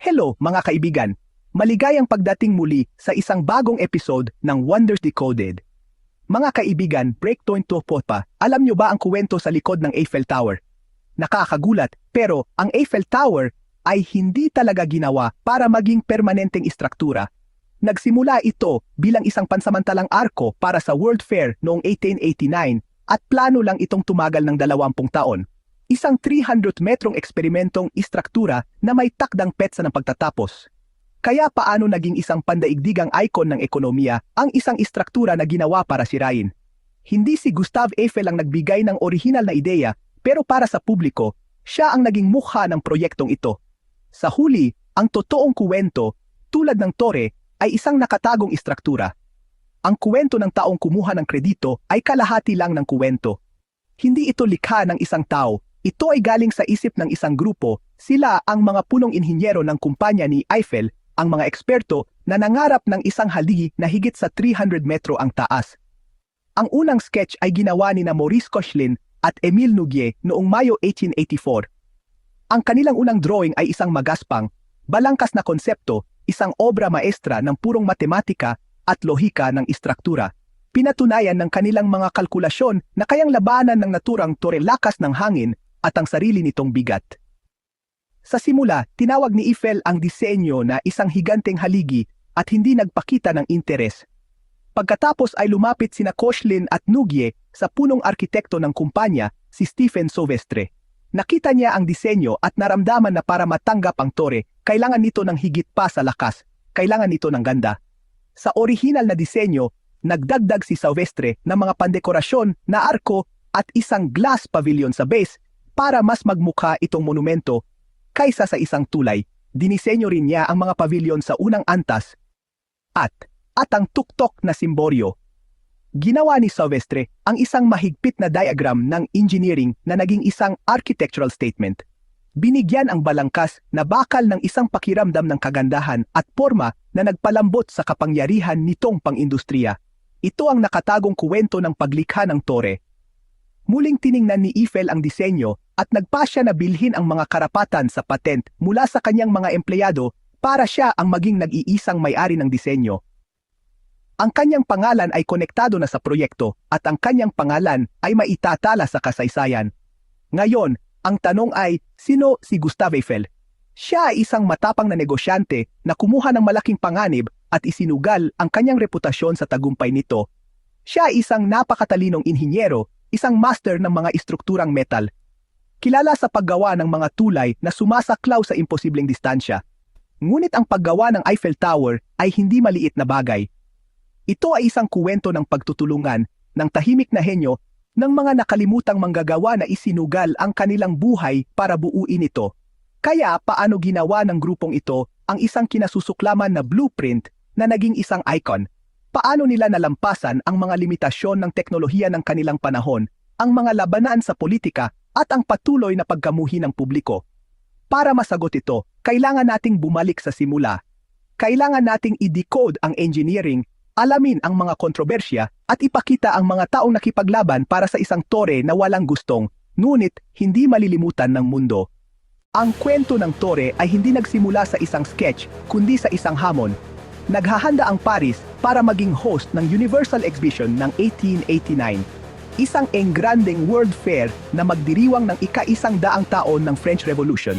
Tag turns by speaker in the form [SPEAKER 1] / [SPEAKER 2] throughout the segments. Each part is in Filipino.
[SPEAKER 1] Hello mga kaibigan! Maligayang pagdating muli sa isang bagong episode ng Wonders Decoded. Mga kaibigan, breakpoint to po pa, alam nyo ba ang kuwento sa likod ng Eiffel Tower? Nakakagulat, pero ang Eiffel Tower ay hindi talaga ginawa para maging permanenteng istruktura. Nagsimula ito bilang isang pansamantalang arko para sa World Fair noong 1889 at plano lang itong tumagal ng 20 taon. Isang 300 metrong eksperimentong istruktura na may takdang petsa ng pagtatapos. Kaya paano naging isang pandaigdigang icon ng ekonomiya ang isang istruktura na ginawa para sirain? Hindi si Gustave Eiffel ang nagbigay ng orihinal na ideya, pero para sa publiko, siya ang naging mukha ng proyektong ito. Sa huli, ang totoong kuwento, tulad ng tore, ay isang nakatagong istruktura. Ang kuwento ng taong kumuha ng kredito ay kalahati lang ng kuwento. Hindi ito likha ng isang tao. Ito ay galing sa isip ng isang grupo, sila ang mga punong inhinyero ng kumpanya ni Eiffel, ang mga eksperto na nangarap ng isang haligi na higit sa 300 metro ang taas. Ang unang sketch ay ginawa ni Maurice Koechlin at Émile Nouguier noong Mayo 1884. Ang kanilang unang drawing ay isang magaspang, balangkas na konsepto, isang obra maestra ng purong matematika at lohika ng istruktura. Pinatunayan ng kanilang mga kalkulasyon na kayang labanan ng naturang tore lakas ng hangin at ang sarili nitong bigat. Sa simula, tinawag ni Eiffel ang disenyo na isang higanteng haligi at hindi nagpakita ng interes. Pagkatapos ay lumapit sina Koechlin at Nouguier sa punong arkitekto ng kumpanya, si Stephen Souvestre. Nakita niya ang disenyo at naramdaman na para matanggap ang tore, kailangan nito ng higit pa sa lakas, kailangan nito ng ganda. Sa orihinal na disenyo, nagdagdag si Souvestre ng mga pandekorasyon na arko at isang glass pavilion sa base para mas magmukha itong monumento kaysa sa isang tulay. Dinisenyo rin niya ang mga pavilion sa unang antas at ang tuktok na simboryo. Ginawa ni Souvestre ang isang mahigpit na diagram ng engineering na naging isang architectural statement. Binigyan ang balangkas na bakal ng isang pakiramdam ng kagandahan at forma na nagpalambot sa kapangyarihan nitong pang-industriya. Ito ang nakatagong kuwento ng paglikha ng tore. Muling tiningnan ni Eiffel ang disenyo at nagpasya na bilhin ang mga karapatan sa patent mula sa kanyang mga empleyado para siya ang maging nag-iisang may-ari ng disenyo. Ang kanyang pangalan ay konektado na sa proyekto at ang kanyang pangalan ay maitatala sa kasaysayan. Ngayon, ang tanong ay, sino si Gustave Eiffel? Siya ay isang matapang na negosyante na kumuha ng malaking panganib at isinugal ang kanyang reputasyon sa tagumpay nito. Siya ay isang napakatalinong inhinyero, isang master ng mga istrukturang metal. Kilala sa paggawa ng mga tulay na sumasaklaw sa imposibleng distansya. Ngunit ang paggawa ng Eiffel Tower ay hindi maliit na bagay. Ito ay isang kuwento ng pagtutulungan, ng tahimik na henyo, ng mga nakalimutang manggagawa na isinugal ang kanilang buhay para buuin ito. Kaya paano ginawa ng grupong ito ang isang kinasusuklaman na blueprint na naging isang icon? Paano nila nalampasan ang mga limitasyon ng teknolohiya ng kanilang panahon, ang mga labanan sa politika at ang patuloy na pagkamuhi ng publiko? Para masagot ito, kailangan nating bumalik sa simula. Kailangan nating i-decode ang engineering, alamin ang mga kontrobersya at ipakita ang mga taong nakipaglaban para sa isang tore na walang gustong, ngunit hindi malilimutan ng mundo. Ang kwento ng tore ay hindi nagsimula sa isang sketch, kundi sa isang hamon. Naghahanda ang Paris para maging host ng Universal Exhibition ng 1889. Isang engrandeng World Fair na magdiriwang ng ika-100 taon ng French Revolution.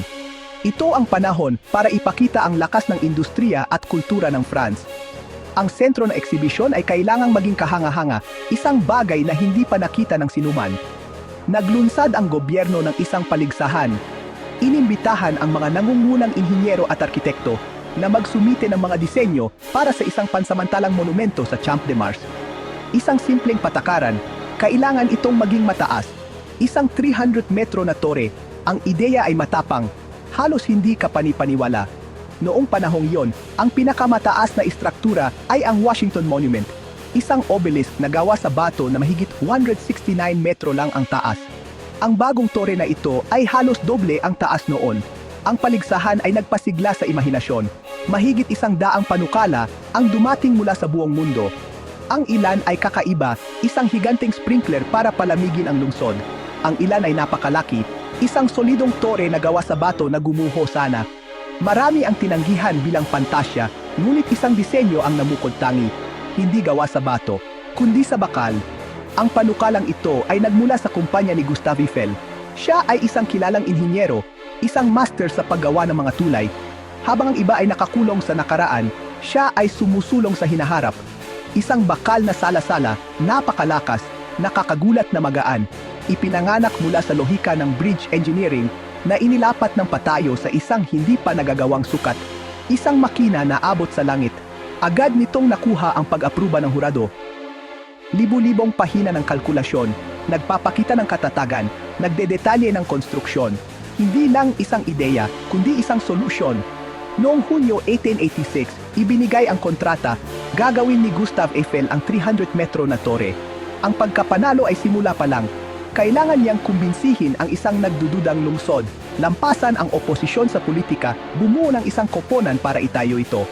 [SPEAKER 1] Ito ang panahon para ipakita ang lakas ng industriya at kultura ng France. Ang sentro ng eksibisyon ay kailangang maging kahanga-hanga, isang bagay na hindi pa nakita ng sinuman. Naglunsad ang gobyerno ng isang paligsahan. Inimbitahan ang mga nangungunang inhinyero at arkitekto na magsumite ng mga disenyo para sa isang pansamantalang monumento sa Champ de Mars. Isang simpleng patakaran, kailangan itong maging mataas. Isang 300 metro na tore, ang ideya ay matapang, halos hindi ka panipaniwala. Noong panahong yon, ang pinakamataas na istruktura ay ang Washington Monument, isang obelisk na gawa sa bato na mahigit 169 metro lang ang taas. Ang bagong tore na ito ay halos doble ang taas noon. Ang paligsahan ay nagpasigla sa imahinasyon. Mahigit 100 panukala ang dumating mula sa buong mundo. Ang ilan ay kakaiba, isang higanteng sprinkler para palamigin ang lungsod. Ang ilan ay napakalaki, isang solidong tore na gawa sa bato na gumuho sana. Marami ang tinanggihan bilang pantasya, ngunit isang disenyo ang namukod tangi, hindi gawa sa bato, kundi sa bakal. Ang panukalang ito ay nagmula sa kumpanya ni Gustav Eiffel. Siya ay isang kilalang inhinyero, isang master sa paggawa ng mga tulay. Habang ang iba ay nakakulong sa nakaraan, siya ay sumusulong sa hinaharap. Isang bakal na sala-sala, napakalakas, nakakagulat na magaan, ipinanganak mula sa lohika ng bridge engineering na inilapat ng patayo sa isang hindi pa nagagawang sukat. Isang makina na abot sa langit. Agad nitong nakuha ang pag-apruba ng hurado. Libu-libong pahina ng kalkulasyon, nagpapakita ng katatagan, nagdedetalye ng konstruksyon. Hindi lang isang ideya, kundi isang solusyon. Noong Hunyo 1886, ibinigay ang kontrata, gagawin ni Gustav Eiffel ang 300 metro na tore. Ang pagkapanalo ay simula pa lang. Kailangan niyang kumbinsihin ang isang nagdududang lungsod, lampasan ang oposisyon sa politika, bumuo ng isang koponan para itayo ito.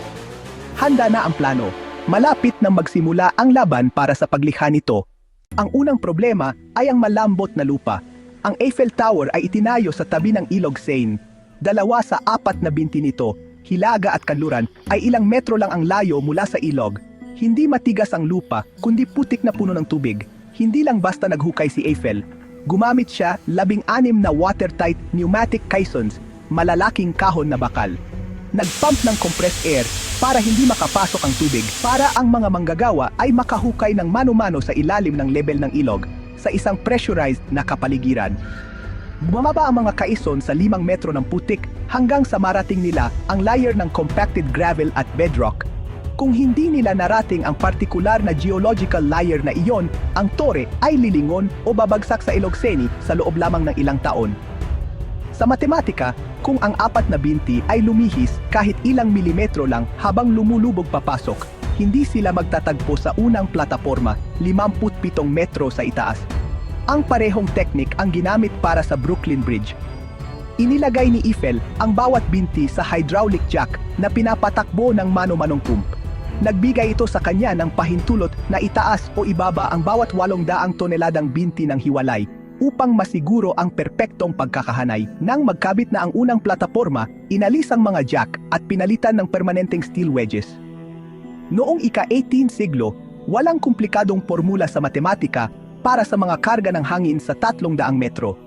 [SPEAKER 1] Handa na ang plano. Malapit na magsimula ang laban para sa paglikha nito. Ang unang problema ay ang malambot na lupa. Ang Eiffel Tower ay itinayo sa tabi ng ilog Seine. 2 sa 4 na binti nito, hilaga at kanluran, ay ilang metro lang ang layo mula sa ilog. Hindi matigas ang lupa, kundi putik na puno ng tubig. Hindi lang basta naghukay si Eiffel. Gumamit siya 16 na watertight pneumatic caissons, malalaking kahon na bakal. Nagpump ng compressed air para hindi makapasok ang tubig, para ang mga manggagawa ay makahukay ng mano-mano sa ilalim ng level ng ilog sa isang pressurized na kapaligiran. Bumababa ang mga kaison sa 5 metro ng putik hanggang sa marating nila ang layer ng compacted gravel at bedrock. Kung hindi nila narating ang partikular na geological layer na iyon, ang tore ay lilingon o babagsak sa ilog Seine sa loob lamang ng ilang taon. Sa matematika, kung ang 4 na binti ay lumihis kahit ilang milimetro lang habang lumulubog papasok, hindi sila magtatagpo sa unang plataporma, 57 metro sa itaas. Ang parehong teknik ang ginamit para sa Brooklyn Bridge. Inilagay ni Eiffel ang bawat binti sa hydraulic jack na pinapatakbo ng mano-manong pump. Nagbigay ito sa kanya ng pahintulot na itaas o ibaba ang bawat 800 toneladang binti ng hiwalay upang masiguro ang perpektong pagkakahanay. Nang magkabit na ang unang plataporma, inalis ang mga jack at pinalitan ng permanenteng steel wedges. Noong ika-18 siglo, walang komplikadong formula sa matematika para sa mga karga ng hangin sa 300 metro.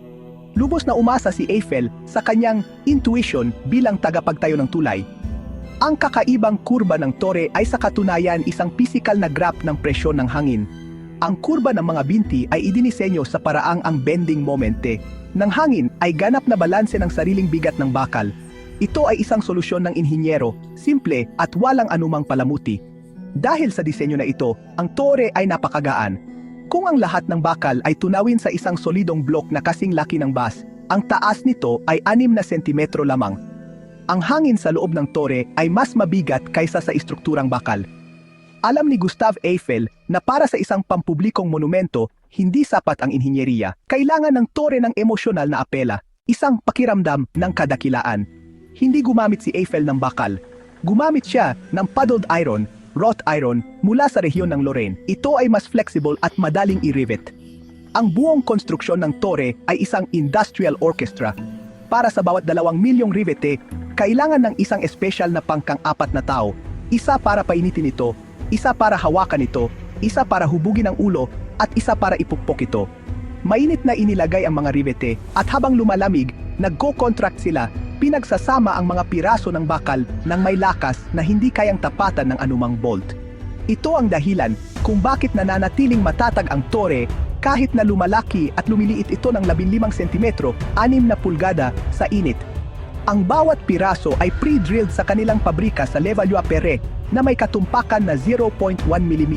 [SPEAKER 1] Lubos na umasa si Eiffel sa kanyang intuition bilang tagapagtayo ng tulay. Ang kakaibang kurba ng tore ay sa katunayan isang pisikal na graph ng presyon ng hangin. Ang kurba ng mga binti ay idinisenyo sa paraang ang bending momente ng hangin ay ganap na balanse ng sariling bigat ng bakal. Ito ay isang solusyon ng inhinyero, simple at walang anumang palamuti. Dahil sa disenyo na ito, ang tore ay napakagaan. Kung ang lahat ng bakal ay tunawin sa isang solidong blok na kasing laki ng bus, ang taas nito ay 6 na sentimetro lamang. Ang hangin sa loob ng tore ay mas mabigat kaysa sa istrukturang bakal. Alam ni Gustav Eiffel na para sa isang pampublikong monumento, hindi sapat ang inhinyeriya. Kailangan ng tore ng emosyonal na apela, isang pakiramdam ng kadakilaan. Hindi gumamit si Eiffel ng bakal. Gumamit siya ng puddled iron, wrought iron, mula sa rehiyon ng Lorraine. Ito ay mas flexible at madaling i-rivet. Ang buong konstruksyon ng tore ay isang industrial orchestra. Para sa bawat 2 milyong rivete, kailangan ng isang espesyal na pangkang-4 na tao. Isa para painitin ito, isa para hawakan ito, isa para hubugin ang ulo, at isa para ipukpok ito. Mainit na inilagay ang mga rivete, at habang lumalamig, nagko-contract sila, pinagsasama ang mga piraso ng bakal ng may lakas na hindi kayang tapatan ng anumang bolt. Ito ang dahilan kung bakit nananatiling matatag ang tore kahit na lumalaki at lumiliit ito ng 15 sentimetro, 6 na pulgada sa init. Ang bawat piraso ay pre-drilled sa kanilang pabrika sa Levallois-Perret na may katumpakan na 0.1 mm.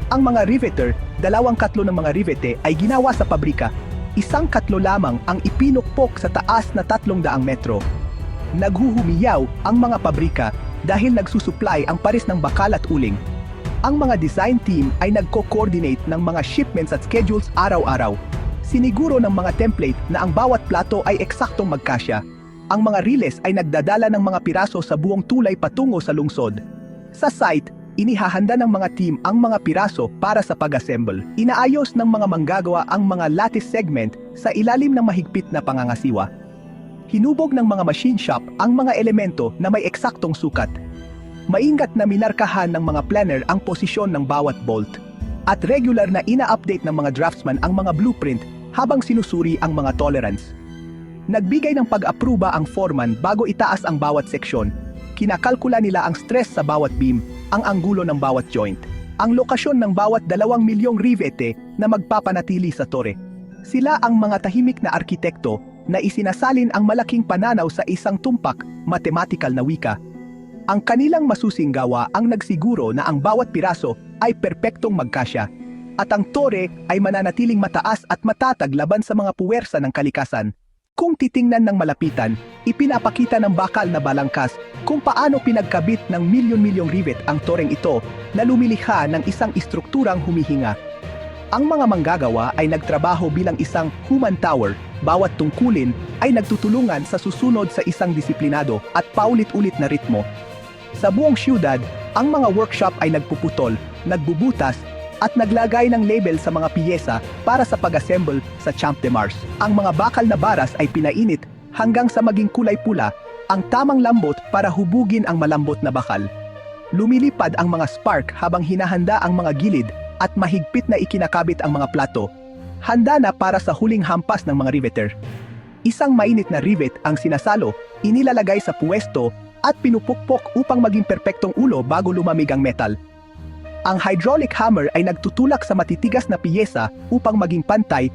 [SPEAKER 1] Ang mga riveter, 2 katlo ng mga rivete ay ginawa sa pabrika, 1 katlo lamang ang ipinukpok sa taas na 300 metro. Naghuhumiyaw ang mga pabrika dahil nagsusupply ang pares ng bakal at uling. Ang mga design team ay nagko-coordinate ng mga shipments at schedules araw-araw. Siniguro ng mga template na ang bawat plato ay eksaktong magkasya. Ang mga riles ay nagdadala ng mga piraso sa buong tulay patungo sa lungsod. Sa site, inihahanda ng mga team ang mga piraso para sa pag-assemble. Inaayos ng mga manggagawa ang mga lattice segment sa ilalim ng mahigpit na pangangasiwa. Hinubog ng mga machine shop ang mga elemento na may eksaktong sukat. Maingat na minarkahan ng mga planner ang posisyon ng bawat bolt. At regular na ina-update ng mga draftsman ang mga blueprint habang sinusuri ang mga tolerance. Nagbigay ng pag-apruba ang foreman bago itaas ang bawat seksyon. Kinakalkula nila ang stress sa bawat beam, ang anggulo ng bawat joint, ang lokasyon ng bawat 2 milyong rivete na magpapanatili sa tore. Sila ang mga tahimik na arkitekto na isinasalin ang malaking pananaw sa isang tumpak, mathematical na wika. Ang kanilang masusing gawa ang nagsiguro na ang bawat piraso ay perpektong magkasya, at ang tore ay mananatiling mataas at matatag laban sa mga puwersa ng kalikasan. Kung titingnan ng malapitan, ipinapakita ng bakal na balangkas kung paano pinagkabit ng milyon-milyong rivet ang toreng ito na lumilikha ng isang istrukturang humihinga. Ang mga manggagawa ay nagtrabaho bilang isang human tower, bawat tungkulin ay nagtutulungan sa susunod sa isang disiplinado at paulit-ulit na ritmo. Sa buong siyudad, ang mga workshop ay nagpuputol, nagbubutas, at naglagay ng label sa mga piyesa para sa pag-assemble sa Champ de Mars. Ang mga bakal na baras ay pinainit hanggang sa maging kulay pula, ang tamang lambot para hubugin ang malambot na bakal. Lumilipad ang mga spark habang hinahanda ang mga gilid at mahigpit na ikinakabit ang mga plato, handa na para sa huling hampas ng mga riveter. Isang mainit na rivet ang sinasalo, inilalagay sa puwesto at pinupukpok upang maging perpektong ulo bago lumamig ang metal. Ang hydraulic hammer ay nagtutulak sa matitigas na piyesa upang maging pantay,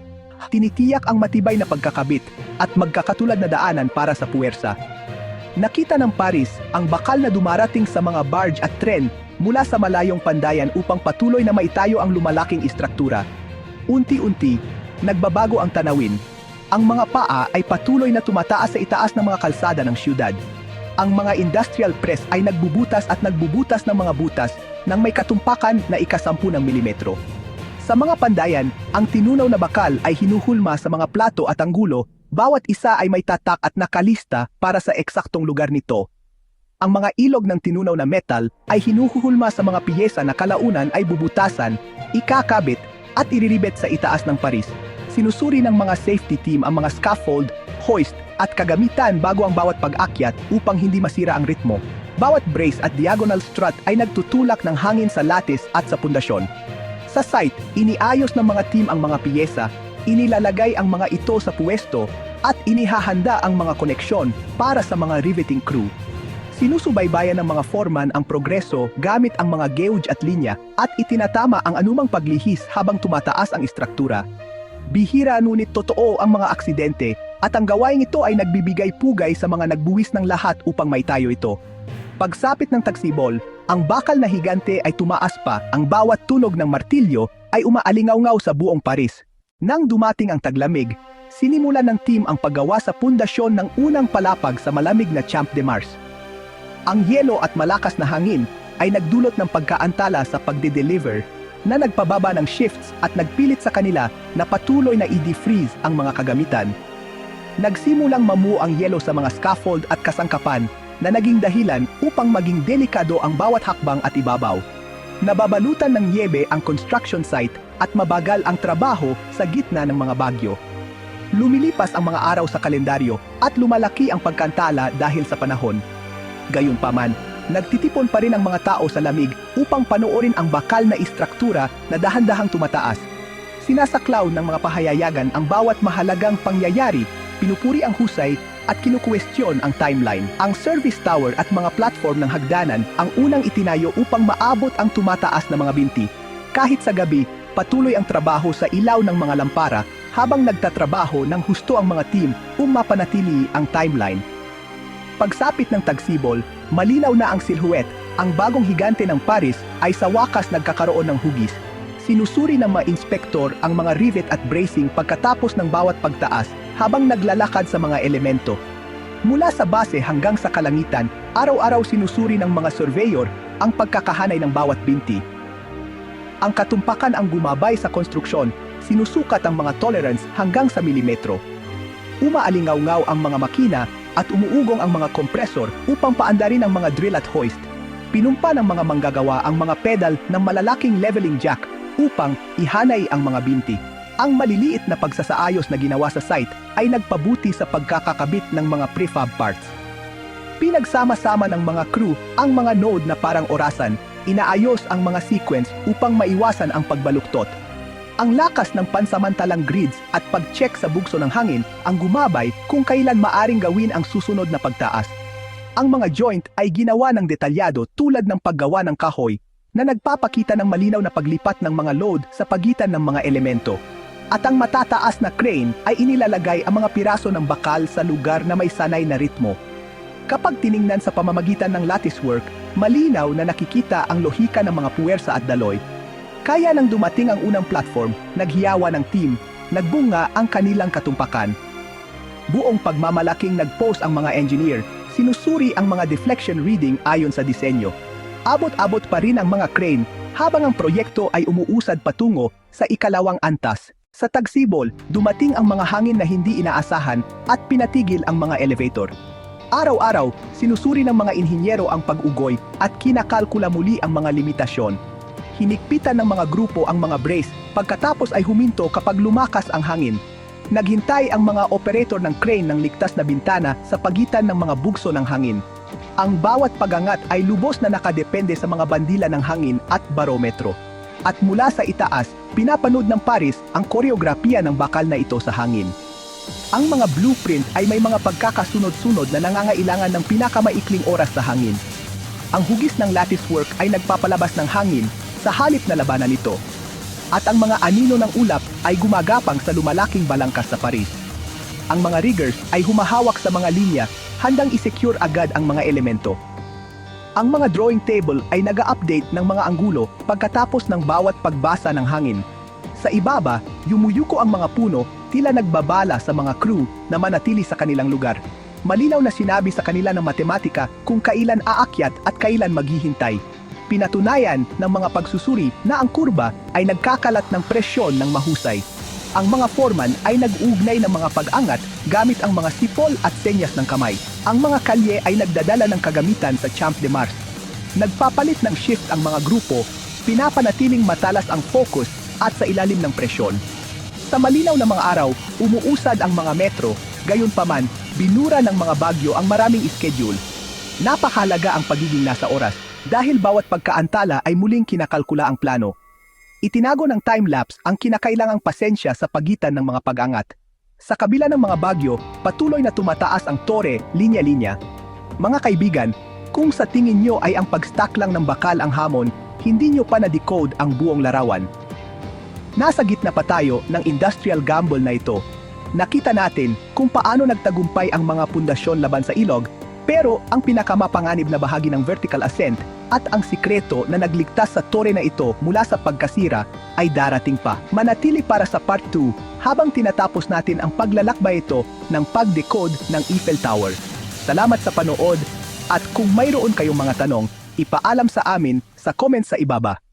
[SPEAKER 1] tinitiyak ang matibay na pagkakabit at magkakatulad na daanan para sa puwersa. Nakita ng Paris ang bakal na dumarating sa mga barge at tren mula sa malayong pandayan upang patuloy na maitayo ang lumalaking istruktura. Unti-unti, nagbabago ang tanawin. Ang mga paa ay patuloy na tumataas sa itaas ng mga kalsada ng siyudad. Ang mga industrial press ay nagbubutas ng mga butas nang may katumpakan na ika-10 milimetro. Sa mga pandayan, ang tinunaw na bakal ay hinuhulma sa mga plato at anggulo, bawat isa ay may tatak at nakalista para sa eksaktong lugar nito. Ang mga ilog ng tinunaw na metal ay hinuhulma sa mga piyesa na kalaunan ay bubutasan, ikakabit at iriribet sa itaas ng Paris. Sinusuri ng mga safety team ang mga scaffold, hoist at kagamitan bago ang bawat pag-akyat upang hindi masira ang ritmo. Bawat brace at diagonal strut ay nagtutulak ng hangin sa lattice at sa pundasyon. Sa site, iniayos ng mga team ang mga piyesa, inilalagay ang mga ito sa puwesto at inihahanda ang mga koneksyon para sa mga riveting crew. Sinusubaybayan ng mga foreman ang progreso gamit ang mga gauge at linya at itinatama ang anumang paglihis habang tumataas ang istruktura. Bihira ngunit totoo ang mga aksidente at ang gawaing ito ay nagbibigay pugay sa mga nagbuwis ng lahat upang maitayo ito. Pagsapit ng tagsibol, ang bakal na higante ay tumaas pa, ang bawat tunog ng martilyo ay umaalingaw-ngaw sa buong Paris. Nang dumating ang taglamig, sinimulan ng team ang paggawa sa pundasyon ng unang palapag sa malamig na Champ de Mars. Ang yelo at malakas na hangin ay nagdulot ng pagkaantala sa pagde-deliver na nagpababa ng shifts at nagpilit sa kanila na patuloy na i-defreeze ang mga kagamitan. Nagsimulang mamuo ang yelo sa mga scaffold at kasangkapan na naging dahilan upang maging delikado ang bawat hakbang at ibabaw. Nababalutan ng yebe ang construction site at mabagal ang trabaho sa gitna ng mga bagyo. Lumilipas ang mga araw sa kalendaryo at lumalaki ang pagkantala dahil sa panahon. Gayunpaman, nagtitipon pa rin ang mga tao sa lamig upang panoorin ang bakal na istruktura na dahan-dahang tumataas. Sinasaklaw ng mga pahayayagan ang bawat mahalagang pangyayari, pinupuri ang husay at kinukwestiyon ang timeline. Ang service tower at mga platform ng hagdanan ang unang itinayo upang maabot ang tumataas na mga binti. Kahit sa gabi, patuloy ang trabaho sa ilaw ng mga lampara habang nagtatrabaho ng husto ang mga team upang mapanatili ang timeline. Pagsapit ng tagsibol, malinaw na ang silhouette. Ang bagong higante ng Paris ay sa wakas nagkakaroon ng hugis. Sinusuri ng mga inspektor ang mga rivet at bracing pagkatapos ng bawat pagtaas habang naglalakad sa mga elemento. Mula sa base hanggang sa kalangitan, araw-araw sinusuri ng mga surveyor ang pagkakahanay ng bawat binti. Ang katumpakan ang gumabay sa konstruksyon, sinusukat ang mga tolerance hanggang sa milimetro. Umaalingaw-ngaw ang mga makina at umuugong ang mga kompresor upang paandarin ang mga drill at hoist. Pinumpa ng mga manggagawa ang mga pedal ng malalaking leveling jack upang ihanay ang mga binti. Ang maliliit na pagsasaayos na ginawa sa site ay nagpabuti sa pagkakakabit ng mga prefab parts. Pinagsama-sama ng mga crew ang mga node na parang orasan, inaayos ang mga sequence upang maiwasan ang pagbaluktot. Ang lakas ng pansamantalang grids at pag-check sa bugso ng hangin ang gumabay kung kailan maaring gawin ang susunod na pagtaas. Ang mga joint ay ginawa ng detalyado tulad ng paggawa ng kahoy na nagpapakita ng malinaw na paglipat ng mga load sa pagitan ng mga elemento. At ang matataas na crane ay inilalagay ang mga piraso ng bakal sa lugar na may sanay na ritmo. Kapag tiningnan sa pamamagitan ng latticework, malinaw na nakikita ang lohika ng mga puwersa at daloy. Kaya nang dumating ang unang platform, naghiyawa ng team, nagbunga ang kanilang katumpakan. Buong pagmamalaking nag-post ang mga engineer, sinusuri ang mga deflection reading ayon sa disenyo. Abot-abot pa rin ang mga crane habang ang proyekto ay umuusad patungo sa ikalawang antas. Sa tagsibol, dumating ang mga hangin na hindi inaasahan at pinatigil ang mga elevator. Araw-araw, sinusuri ng mga inhinyero ang pag-ugoy at kinakalkula muli ang mga limitasyon. Hinikpitan ng mga grupo ang mga brace pagkatapos ay huminto kapag lumakas ang hangin. Naghintay ang mga operator ng crane ng ligtas na bintana sa pagitan ng mga bugso ng hangin. Ang bawat pagangat ay lubos na nakadepende sa mga bandila ng hangin at barometro. At mula sa itaas, pinapanood ng Paris ang koreografiya ng bakal na ito sa hangin. Ang mga blueprint ay may mga pagkakasunod-sunod na nangangailangan ng pinakamaikling oras sa hangin. Ang hugis ng latticework ay nagpapalabas ng hangin sa halip na labanan nito. At ang mga anino ng ulap ay gumagapang sa lumalaking balangkas sa Paris. Ang mga riggers ay humahawak sa mga linya, handang isecure agad ang mga elemento. Ang mga drawing table ay naga-update ng mga anggulo pagkatapos ng bawat pagbasa ng hangin. Sa ibaba, yumuyuko ang mga puno, tila nagbabala sa mga crew na manatili sa kanilang lugar. Malinaw na sinabi sa kanila ng matematika kung kailan aakyat at kailan maghihintay. Pinatunayan ng mga pagsusuri na ang kurba ay nagkakalat ng presyon ng mahusay. Ang mga foreman ay nag-uugnay ng mga pag-angat gamit ang mga sipol at senyas ng kamay. Ang mga kalye ay nagdadala ng kagamitan sa Champ de Mars. Nagpapalit ng shift ang mga grupo, pinapanatiling matalas ang focus at sa ilalim ng presyon. Sa malinaw na mga araw, umuusad ang mga metro, gayunpaman, binura ng mga bagyo ang maraming schedule. Napakahalaga ang pagiging nasa oras dahil bawat pagkaantala ay muling kinakalkula ang plano. Itinago ng time-lapse ang kinakailangang pasensya sa pagitan ng mga pag-angat. Sa kabila ng mga bagyo, patuloy na tumataas ang tore, linya-linya. Mga kaibigan, kung sa tingin nyo ay ang pag-stack lang ng bakal ang hamon, hindi nyo pa na-decode ang buong larawan. Nasa gitna pa tayo ng industrial gamble na ito. Nakita natin kung paano nagtagumpay ang mga pundasyon laban sa ilog, pero ang pinakamapanganib na bahagi ng vertical ascent at ang sikreto na nagligtas sa tore na ito mula sa pagkasira ay darating pa. Manatili para sa part 2 habang tinatapos natin ang paglalakbay ito ng pag-decode ng Eiffel Tower. Salamat sa panood at kung mayroon kayong mga tanong, ipaalam sa amin sa comment sa ibaba.